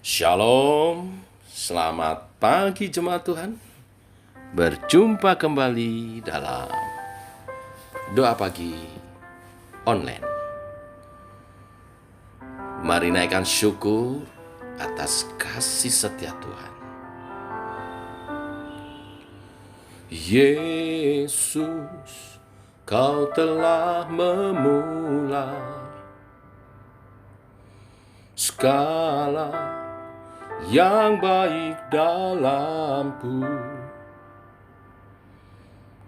Shalom, selamat pagi jemaat Tuhan. Berjumpa kembali dalam doa pagi online. Mari naikkan syukur atas kasih setia Tuhan. Yesus, Kau telah memulai segala yang baik dalamku.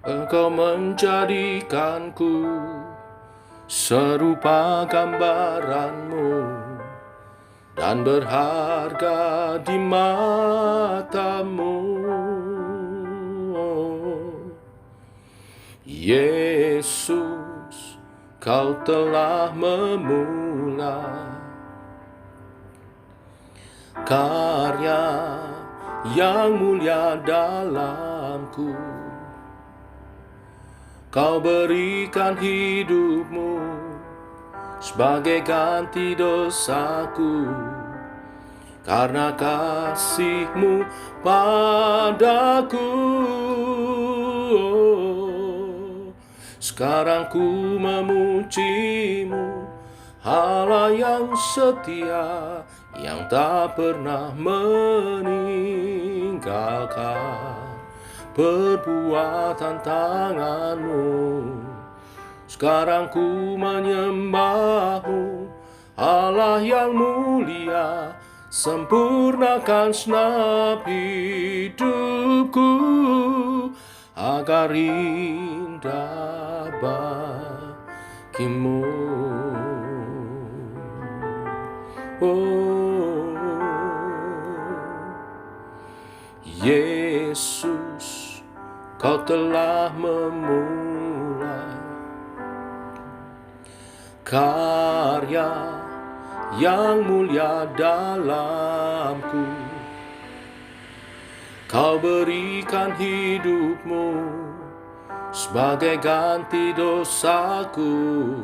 Engkau menjadikanku serupa gambaranmu dan berharga di matamu. Yesus, Kau telah memulai karya yang mulia dalamku. Kau berikan hidupmu sebagai ganti dosaku, karena kasih-Mu padaku. Sekarang ku memuji-Mu, Allah yang setia, yang tak pernah meninggalkan perbuatan tangan-Mu. Sekarang ku menyembah-Mu, Allah yang mulia, sempurnakan segenap hidupku agar indah bagi-Mu. Oh, Yesus, Kau telah memulai karya yang mulia dalamku. Kau berikan hidupmu sebagai ganti dosaku,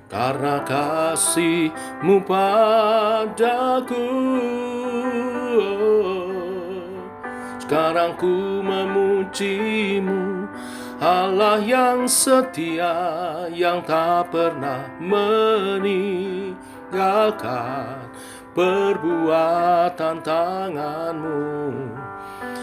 karena kasih-Mu padaku. Sekarang ku memuji-Mu, Allah yang setia, yang tak pernah meninggalkan perbuatan tangan-Mu.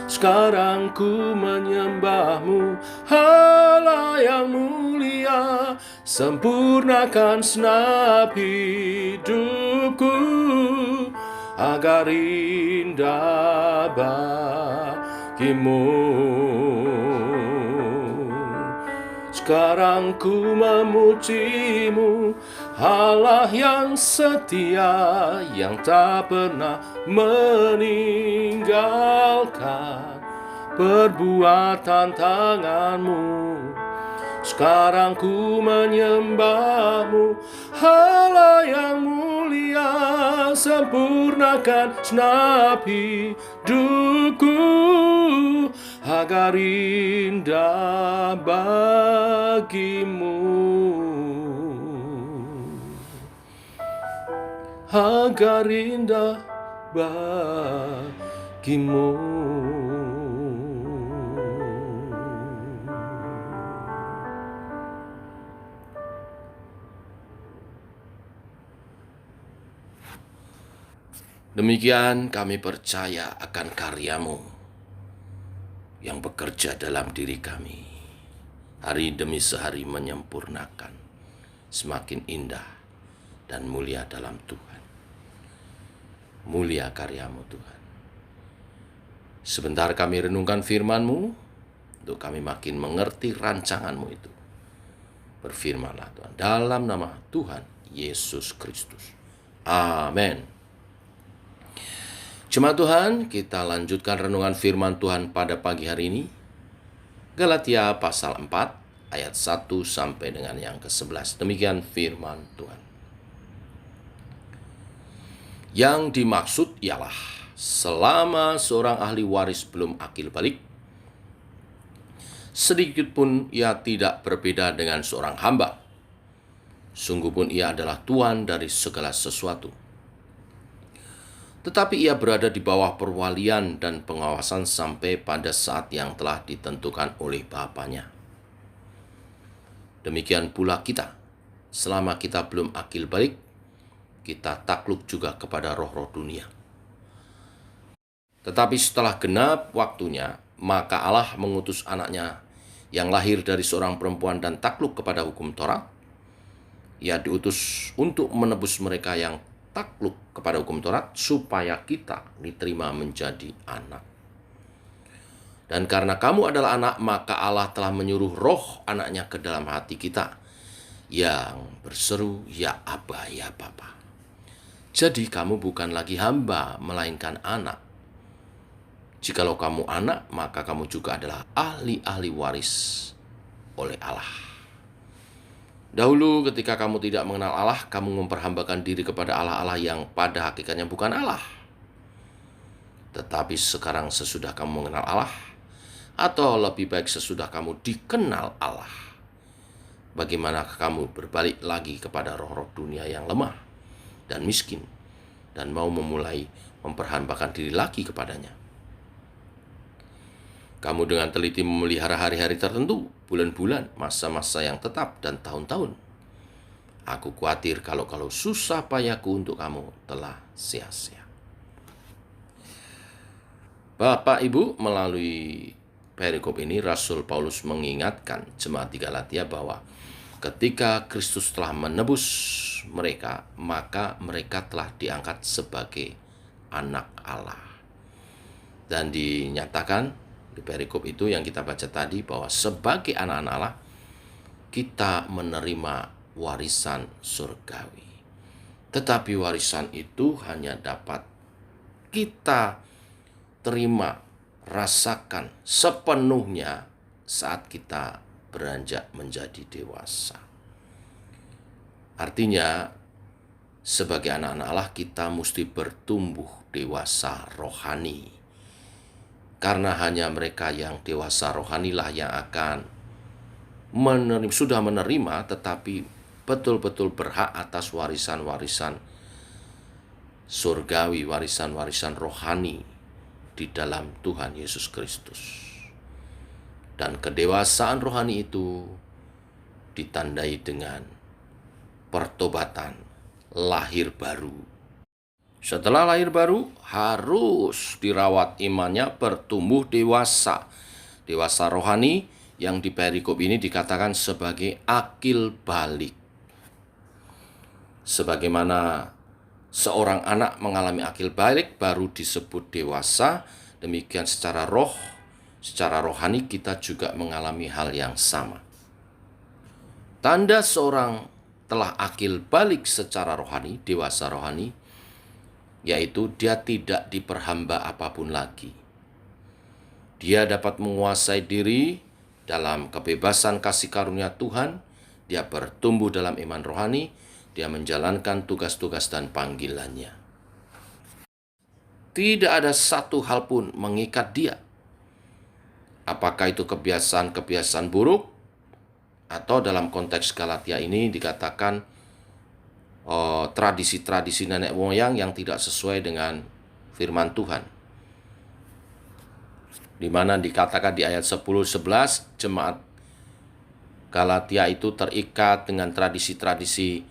Sekarang ku menyembah-Mu, Allah yang mulia, sempurnakan segenap hidupku agar indah bagi-Mu. Sekarang ku memuji-Mu, Allah yang setia, yang tak pernah meninggalkan perbuatan tangan-Mu. Sekarang ku menyembah-Mu, Allah yang mulia, sempurnakan segenap hidupku agar indah bagi-Mu, agar indah bagi-Mu. Demikian kami percaya akan karya-Mu yang bekerja dalam diri kami, hari demi sehari menyempurnakan, semakin indah dan mulia dalam Tuhan. Mulia karya-Mu Tuhan. Sebentar kami renungkan firman-Mu, untuk kami makin mengerti rancangan-Mu itu. Berfirmanlah Tuhan, dalam nama Tuhan Yesus Kristus. Amin. Jemaat Tuhan, kita lanjutkan renungan firman Tuhan pada pagi hari ini. Galatia pasal 4 ayat 1 sampai dengan yang ke-11. Demikian firman Tuhan. Yang dimaksud ialah selama seorang ahli waris belum akil balik, sedikit pun ia tidak berbeda dengan seorang hamba. Sungguh pun ia adalah tuan dari segala sesuatu. tetapi ia berada di bawah perwalian dan pengawasan sampai pada saat yang telah ditentukan oleh Bapanya. Demikian pula kita, selama kita belum akil balik, kita takluk juga kepada roh-roh dunia. Tetapi setelah genap waktunya, maka Allah mengutus anaknya yang lahir dari seorang perempuan dan takluk kepada hukum Taurat. Ia diutus untuk menebus mereka yang takluk kepada hukum Taurat, supaya kita diterima menjadi anak. Dan karena kamu adalah anak, maka Allah telah menyuruh roh anaknya ke dalam hati kita, yang berseru, ya Aba, ya Bapa. Jadi kamu bukan lagi hamba, melainkan anak. Jikalau kamu anak, maka kamu juga adalah ahli-ahli waris oleh Allah. Dahulu ketika kamu tidak mengenal Allah, kamu memperhambakan diri kepada Allah-Allah yang pada hakikatnya bukan Allah. Tetapi sekarang sesudah kamu mengenal Allah, atau lebih baik sesudah kamu dikenal Allah, bagaimana kamu berbalik lagi kepada roh-roh dunia yang lemah dan miskin, dan mau memulai memperhambakan diri lagi kepadanya? Kamu dengan teliti memelihara hari-hari tertentu, bulan-bulan, masa-masa yang tetap, dan tahun-tahun. Aku khawatir kalau susah payahku untuk kamu telah sia-sia. Bapak Ibu, melalui perikop ini Rasul Paulus mengingatkan jemaat di Galatia bahwa ketika Kristus telah menebus mereka, maka mereka telah diangkat sebagai anak Allah. Dan dinyatakan di perikop itu yang kita baca tadi bahwa sebagai anak-anak Allah, kita menerima warisan surgawi. Tetapi warisan itu hanya dapat kita terima, rasakan sepenuhnya saat kita beranjak menjadi dewasa. Artinya, sebagai anak-anak Allah kita mesti bertumbuh dewasa rohani. Karena hanya mereka yang dewasa rohanilah yang akan sudah menerima tetapi betul-betul berhak atas warisan-warisan surgawi, warisan-warisan rohani di dalam Tuhan Yesus Kristus. Dan kedewasaan rohani itu ditandai dengan pertobatan, lahir baru. Setelah lahir baru, harus dirawat imannya, bertumbuh dewasa. Dewasa rohani yang di perikop ini dikatakan sebagai akil balik. Sebagaimana seorang anak mengalami akil balik baru disebut dewasa, demikian secara rohani kita juga mengalami hal yang sama. Tanda seorang telah akil balik secara rohani, dewasa rohani, yaitu dia tidak diperhamba apapun lagi. Dia dapat menguasai diri dalam kebebasan kasih karunia Tuhan, dia bertumbuh dalam iman rohani, dia menjalankan tugas-tugas dan panggilannya. Tidak ada satu hal pun mengikat dia. Apakah itu kebiasaan-kebiasaan buruk, atau dalam konteks Galatia ini dikatakan tradisi-tradisi nenek moyang yang tidak sesuai dengan firman Tuhan. Di mana dikatakan di ayat 10-11, jemaat Galatia itu terikat dengan tradisi-tradisi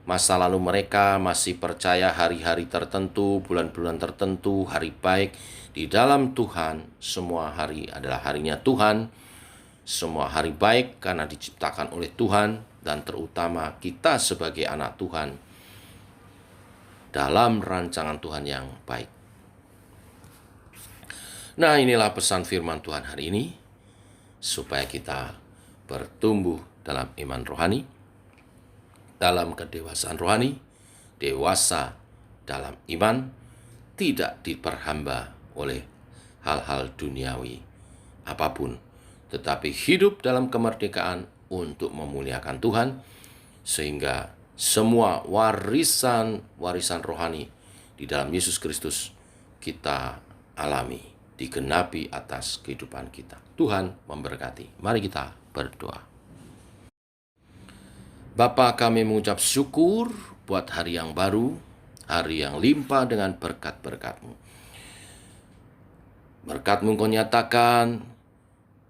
masa lalu mereka, masih percaya hari-hari tertentu, bulan-bulan tertentu, hari baik. Di dalam Tuhan, semua hari adalah harinya Tuhan. Semua hari baik karena diciptakan oleh Tuhan, dan terutama kita sebagai anak Tuhan dalam rancangan Tuhan yang baik. Nah, inilah pesan firman Tuhan hari ini, supaya kita bertumbuh dalam iman rohani, dalam kedewasaan rohani, dewasa dalam iman, tidak diperhamba oleh hal-hal duniawi apapun, tetapi hidup dalam kemerdekaan untuk memuliakan Tuhan, sehingga semua warisan rohani di dalam Yesus Kristus kita alami, digenapi atas kehidupan kita. Tuhan memberkati. Mari kita berdoa. Bapa, kami mengucap syukur buat hari yang baru, hari yang limpah dengan berkat-berkat-Mu. Berkat-Mu Engkau nyatakan,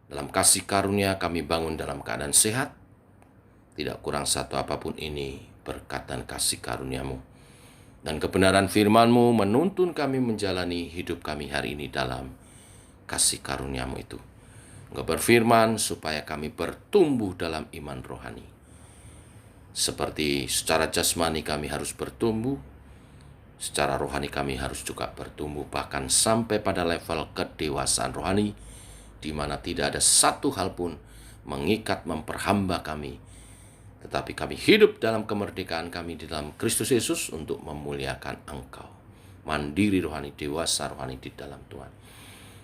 dalam kasih karunia kami bangun dalam keadaan sehat, tidak kurang satu apapun ini berkat dan kasih karunia-Mu. Dan kebenaran firman-Mu menuntun kami menjalani hidup kami hari ini dalam kasih karunia-Mu itu. Engkau berfirman supaya kami bertumbuh dalam iman rohani. Seperti secara jasmani kami harus bertumbuh, secara rohani kami harus juga bertumbuh, bahkan sampai pada level kedewasaan rohani, di mana tidak ada satu hal pun mengikat, memperhamba kami, tetapi kami hidup dalam kemerdekaan kami di dalam Kristus Yesus untuk memuliakan Engkau. Mandiri rohani, dewasa rohani di dalam Tuhan.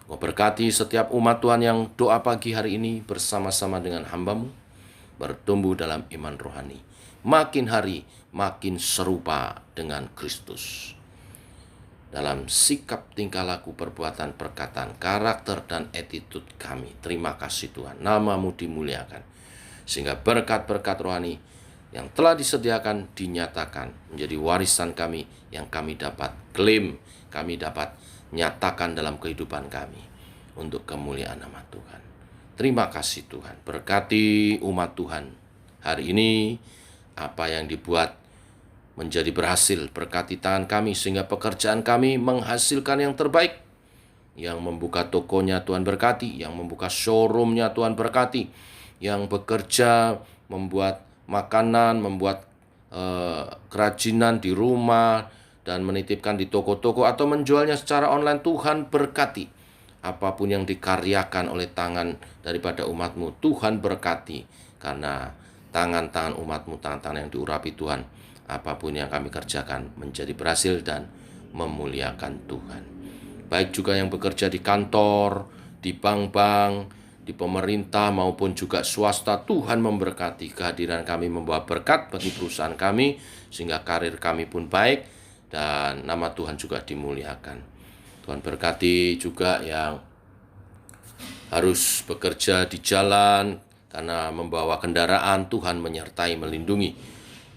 Kau berkati setiap umat Tuhan yang doa pagi hari ini bersama-sama dengan hamba-Mu, bertumbuh dalam iman rohani. Makin hari, makin serupa dengan Kristus. Dalam sikap, tingkah laku, perbuatan, perkataan, karakter, dan attitude kami. Terima kasih Tuhan, nama-Mu dimuliakan. Sehingga berkat-berkat rohani yang telah disediakan dinyatakan menjadi warisan kami yang kami dapat klaim, kami dapat nyatakan dalam kehidupan kami untuk kemuliaan nama Tuhan. Terima kasih Tuhan, berkati umat Tuhan hari ini, apa yang dibuat menjadi berhasil, berkati tangan kami sehingga pekerjaan kami menghasilkan yang terbaik. Yang membuka tokonya Tuhan berkati, yang membuka showroomnya Tuhan berkati, yang bekerja membuat makanan, membuat kerajinan di rumah dan menitipkan di toko-toko atau menjualnya secara online, Tuhan berkati. Apapun yang dikaryakan oleh tangan daripada umat-Mu, Tuhan berkati. Karena tangan-tangan umat-Mu, tangan-tangan yang diurapi Tuhan, apapun yang kami kerjakan menjadi berhasil dan memuliakan Tuhan. Baik juga yang bekerja di kantor, di bank-bank, di pemerintah maupun juga swasta, Tuhan memberkati. Kehadiran kami membawa berkat bagi perusahaan kami, sehingga karir kami pun baik, dan nama Tuhan juga dimuliakan. Tuhan berkati juga yang harus bekerja di jalan karena membawa kendaraan, Tuhan menyertai, melindungi,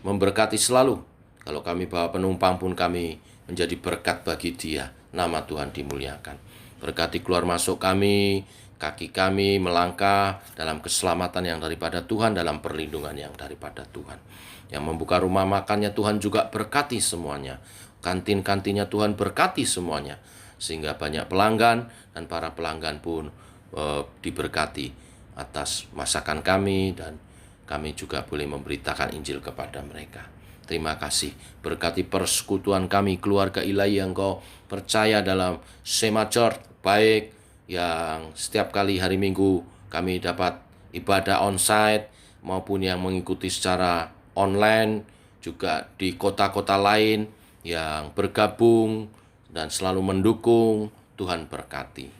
memberkati selalu. Kalau kami bawa penumpang pun kami menjadi berkat bagi dia. Nama Tuhan dimuliakan. Berkati keluar masuk kami, kaki kami melangkah dalam keselamatan yang daripada Tuhan, dalam perlindungan yang daripada Tuhan. Yang membuka rumah makannya Tuhan juga berkati semuanya. Kantin-kantinnya Tuhan berkati semuanya. Sehingga banyak pelanggan dan para pelanggan pun diberkati atas masakan kami, dan kami juga boleh memberitakan Injil kepada mereka. Terima kasih. Berkati persekutuan kami, keluarga ilahi yang Kau percaya dalam Sema Church, baik yang setiap kali hari Minggu kami dapat ibadah onsite maupun yang mengikuti secara online, juga di kota-kota lain yang bergabung dan selalu mendukung. Tuhan berkati.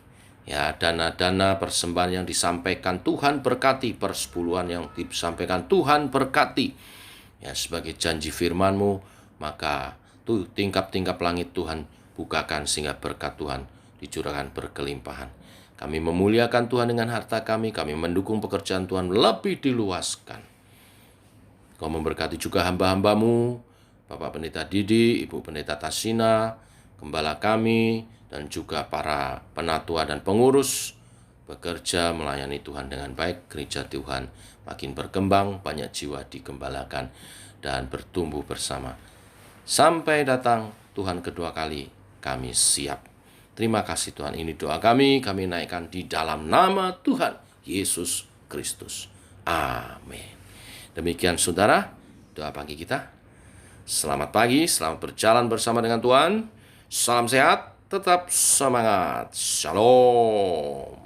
Ya, dana-dana persembahan yang disampaikan Tuhan berkati, persepuluhan yang disampaikan Tuhan berkati. Ya, sebagai janji firman-Mu, maka tuh tingkap-tingkap langit Tuhan bukakan sehingga berkat Tuhan dicurahkan berkelimpahan. Kami memuliakan Tuhan dengan harta kami mendukung pekerjaan Tuhan lebih diluaskan. Kau memberkati juga hamba-hamba-Mu, Bapak Pendeta Didi, Ibu Pendeta Tasina, gembala kami, dan juga para penatua dan pengurus, bekerja melayani Tuhan dengan baik. Gereja Tuhan makin berkembang, banyak jiwa digembalakan dan bertumbuh bersama. Sampai datang Tuhan kedua kali, kami siap. Terima kasih Tuhan, ini doa kami naikkan di dalam nama Tuhan Yesus Kristus. Amin. Demikian saudara, doa pagi kita. Selamat pagi, selamat berjalan bersama dengan Tuhan. Salam sehat, tetap semangat. Shalom.